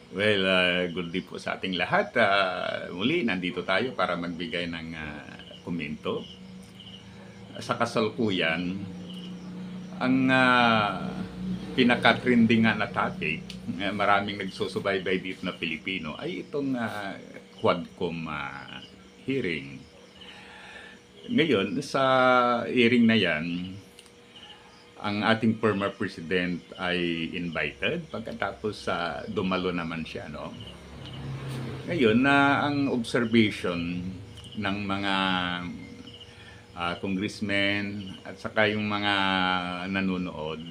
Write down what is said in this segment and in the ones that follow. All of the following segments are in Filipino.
Well, good day po sa ating lahat. Muli, nandito tayo para magbigay ng komento. Sa kasalukuyan, ang pinaka-trending nga na topic, maraming nagsusubaybay dito na Pilipino, ay itong Quadcom hearing. Ngayon, sa hearing na yan, ang ating former president ay invited pagkatapos dumalo naman siya, no? Ngayon na ang observation ng mga congressmen at saka yung mga nanonood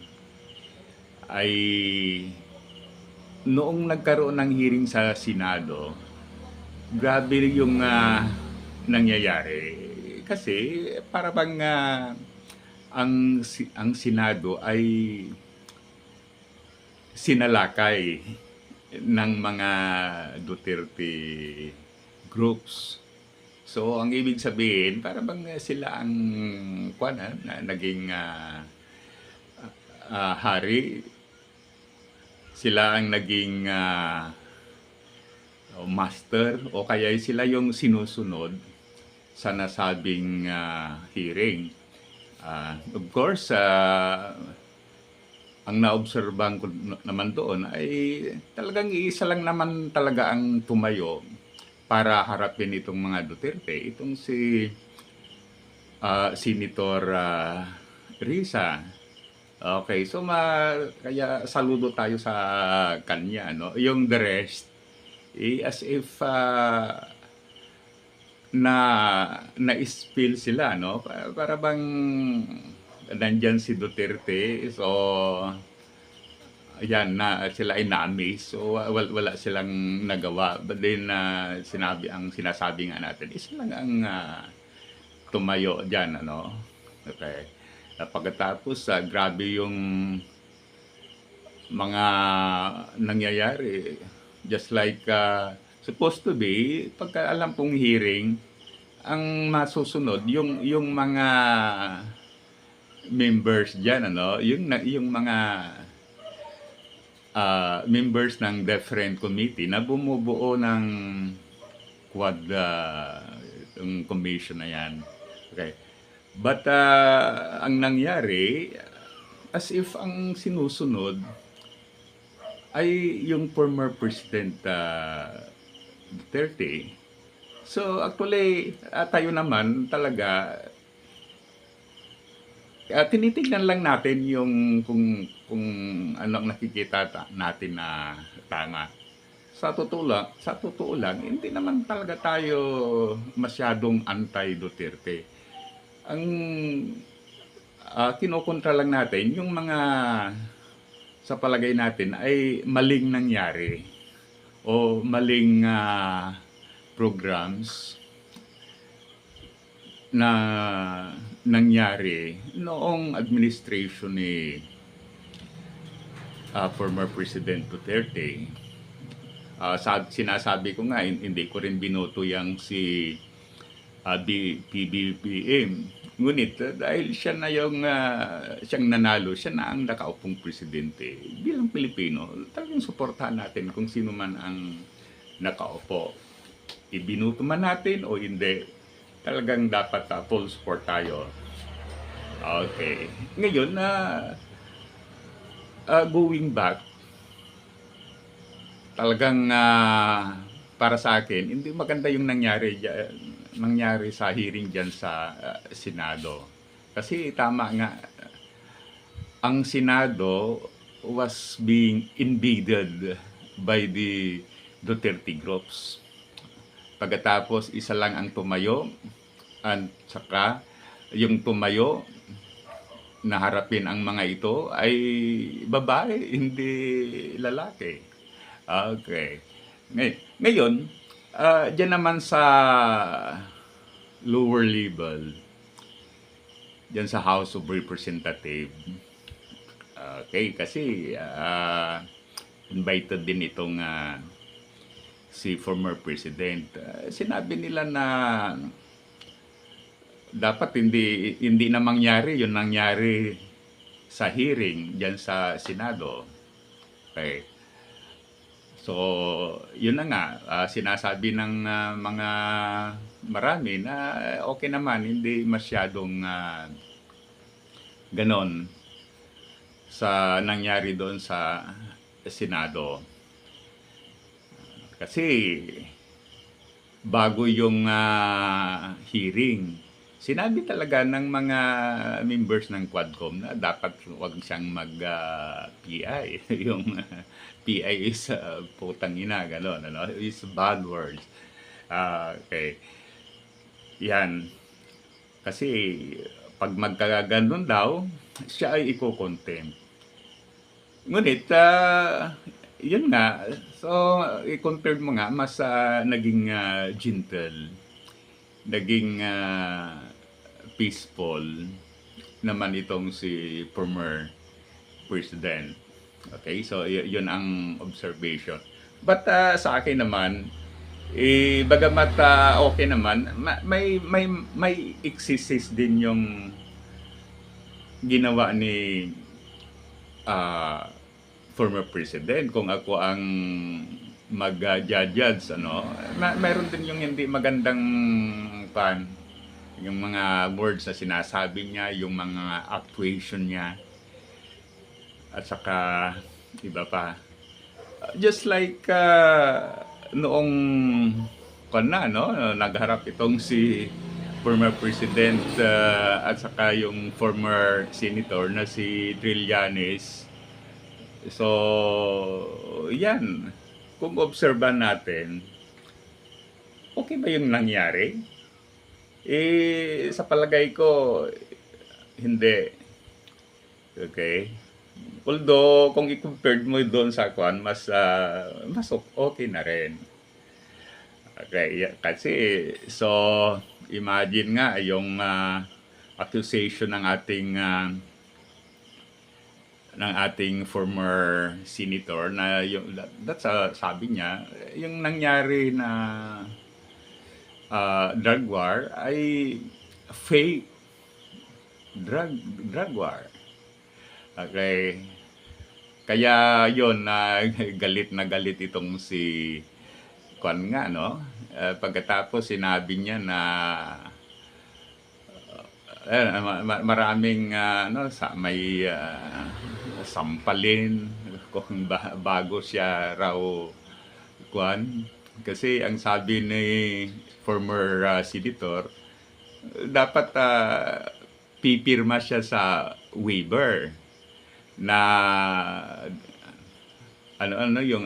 ay noong nagkaroon ng hearing sa Senado, grabe yung nangyayari. Kasi para bang ang Senado ay sinalakay ng mga Duterte groups. So, ang ibig sabihin, para bang sila ang naging hari, sila ang naging master, o kaya sila yung sinusunod sa nasabing hearing. Of course, ang naobserbahan ko naman doon ay talagang iisa lang naman talaga ang tumayo para harapin itong mga Duterte. Itong si Senator Risa. Okay, so kaya saludo tayo sa kanya, no? Yung the rest, as if na-spill sila, no? Para bang nandyan si Duterte, so ayan na sila ay na-amaze, so wala silang nagawa. But then sinasabi nga natin, isa lang ang tumayo dyan, ano? Okay. Pagkatapos, grabe yung mga nangyayari. Just like supposed to be, pagka alam pong hearing, ang masusunod yung mga members diyan, ano, yung mga members ng different committee na bumubuo ng quad yung commission na yan. Okay. But ang nangyari, as if ang sinusunod ay yung former President Duterte. So actually, tayo naman talaga, tinitignan lang natin yung kung ano ang nakikita natin na tama. Sa totoo lang, hindi naman talaga tayo masyadong anti-Duterte. Ang kinokontra lang natin yung mga sa palagay natin ay maling nangyari o maling programs na nangyari noong administration ni former President Duterte. Sinasabi ko nga, hindi ko rin binoto yang si PBBM. Ngunit dahil siya na siyang nanalo, siya na ang nakaupong presidente. Bilang Pilipino, talagang suportahan natin kung sino man ang nakaupo. Ibinuto man natin o hindi, talagang dapat full support tayo. Okay. Ngayon going back, talagang para sa akin, hindi maganda yung nangyari sa hearing dyan sa Senado. Kasi tama nga, ang Senado was being invaded by the Duterte groups. Pagkatapos, isa lang ang tumayo, at saka yung tumayo na harapin ang mga ito ay babae, hindi lalaki. Okay. Ngayon, dyan naman sa lower level, dyan sa House of Representatives, okay, kasi invited din itong si former president. Sinabi nila na dapat hindi na mangyari yung nangyari sa hearing dyan sa Senado. Okay. So, yun na nga, sinasabi ng mga marami na okay naman, hindi masyadong ganon sa nangyari doon sa Senado. Kasi bago yung hearing, sinabi talaga ng mga members ng Quadcom na dapat wag siyang mag-PI. Yung PI is putang ina, gano'n, ano? Is bad words. Okay. Yan. Kasi pag magkaganon daw, siya ay iko-contempt. Ngunit, yun nga, so i-compare mo nga, mas naging gentle, naging peaceful naman itong si former president. Okay, so yun ang observation. But sa akin naman, bagamat okay naman, may exist din yung ginawa ni former president. Kung ako ang mag-judge, ano, mayroon din yung hindi magandang pan, yung mga words na sinasabi niya, yung mga actuation niya, at saka iba pa. Just like noong nagharap itong si former president at saka yung former senator na si Trillanes. So, yan. Kung obserban natin, okay ba yung nangyari? Sa palagay ko, hindi. Okay? Although, kung i-compare mo doon sa kwan, mas okay na rin. Okay, kasi, so, imagine nga yung accusation ng ating former senator na yung that's sabi niya yung nangyari na drug war ay fake drug war. Okay, kaya yon na galit itong si Kwan nga, no, pagkatapos sinabi niya na maraming may sampalin kung bago siya raw kwan, kasi ang sabi ni former senator dapat pipirma siya sa waiver na yung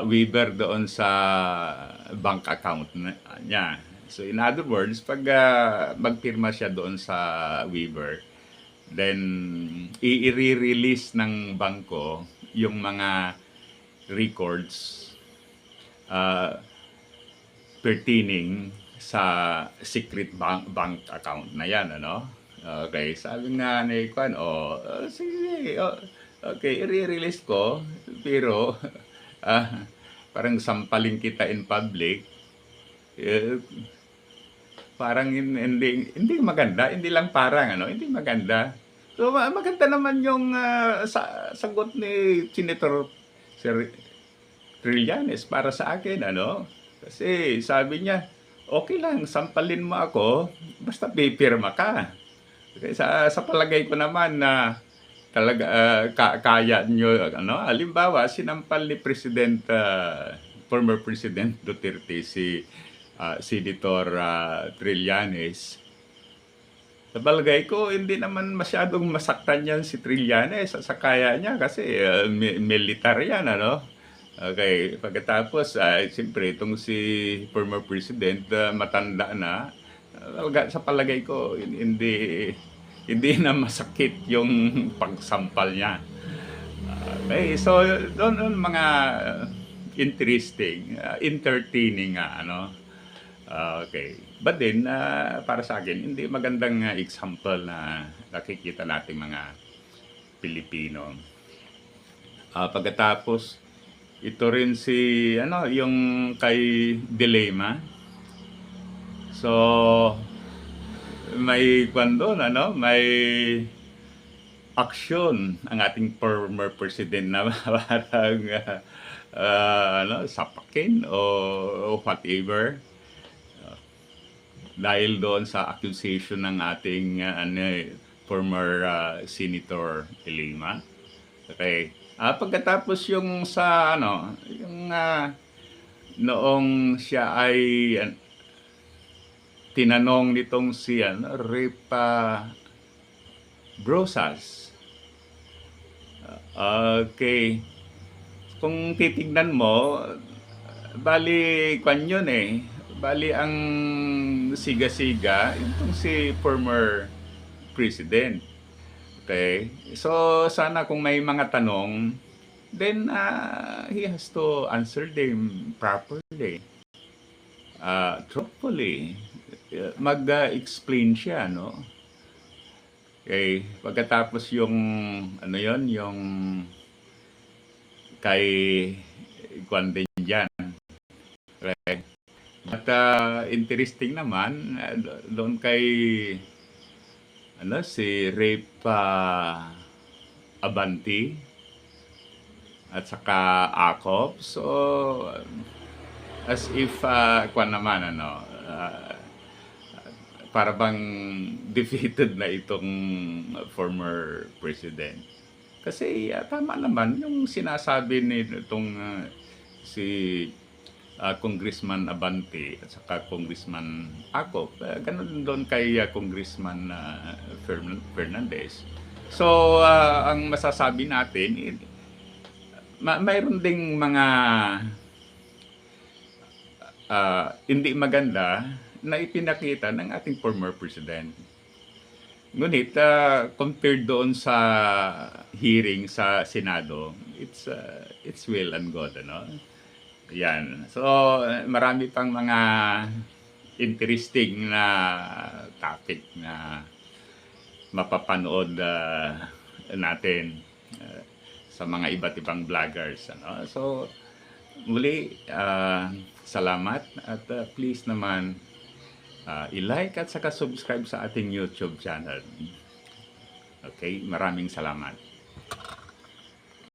waiver doon sa bank account niya. So in other words, pag magpirma siya doon sa waiver, then i-release ng bangko yung mga records pertaining sa secret bank account na yan, ano? Okay, sabi nga ni Kwan, sige, okay, i-release ko, pero parang sampalin kita in public, parang hindi maganda, hindi lang parang hindi maganda. So maganda naman yung sagot ni Senator Trillanes para sa akin, ano? Kasi sabi niya, okay lang, sampalin mo ako, basta pipirma ka. Okay, sa palagay ko naman na talaga kaya nyo, halimbawa, sinampal ni former President Duterte si Senator Trillanes. Sa palagay ko, hindi naman masyadong masaktan yan si Trillanes sa kaya niya kasi militar yan, ano? Okay, pagkatapos, siyempre, itong si former President, matanda na, sa palagay ko, hindi na masakit yung pagsampal niya. Okay, so, doon mga interesting, entertaining okay. But then, para sa akin, hindi magandang example na nakikita natin mga Pilipino. Pagkatapos, ito rin si, yung kay Dilema. So, may may action ang ating former president na parang sapakin o whatever dahil doon sa accusation ng ating former Senator Elima. Okay. Pagkatapos yung sa yung noong siya ay tinanong nitong si Ripa Brosas. Okay. Kung titignan mo, bali kwan yun eh. Bali ang siga-siga, itong si former president. Okay? So, sana kung may mga tanong, then he has to answer them properly. Truthfully. Mag-explain siya, no? Okay. Pagkatapos yung, yung kay Kwan din dyan. Okay. But interesting naman, doon kay si Repa Abanti at saka Akop. So, as if, kwan naman, para bang defeated na itong former president. Kasi tama naman yung sinasabi ni itong si Congressman Abante at saka Congressman Acop. Ganun doon kay Congressman Fernandez. So, ang masasabi natin, mayroon ding mga hindi maganda na ipinakita ng ating former president. Ngunit, compared doon sa hearing sa Senado, it's well and good, Yan. So, marami pang mga interesting na topic na mapapanood natin sa mga iba't ibang vloggers, So, muli, salamat at please naman i-like at saka subscribe sa ating YouTube channel. Okay, maraming salamat.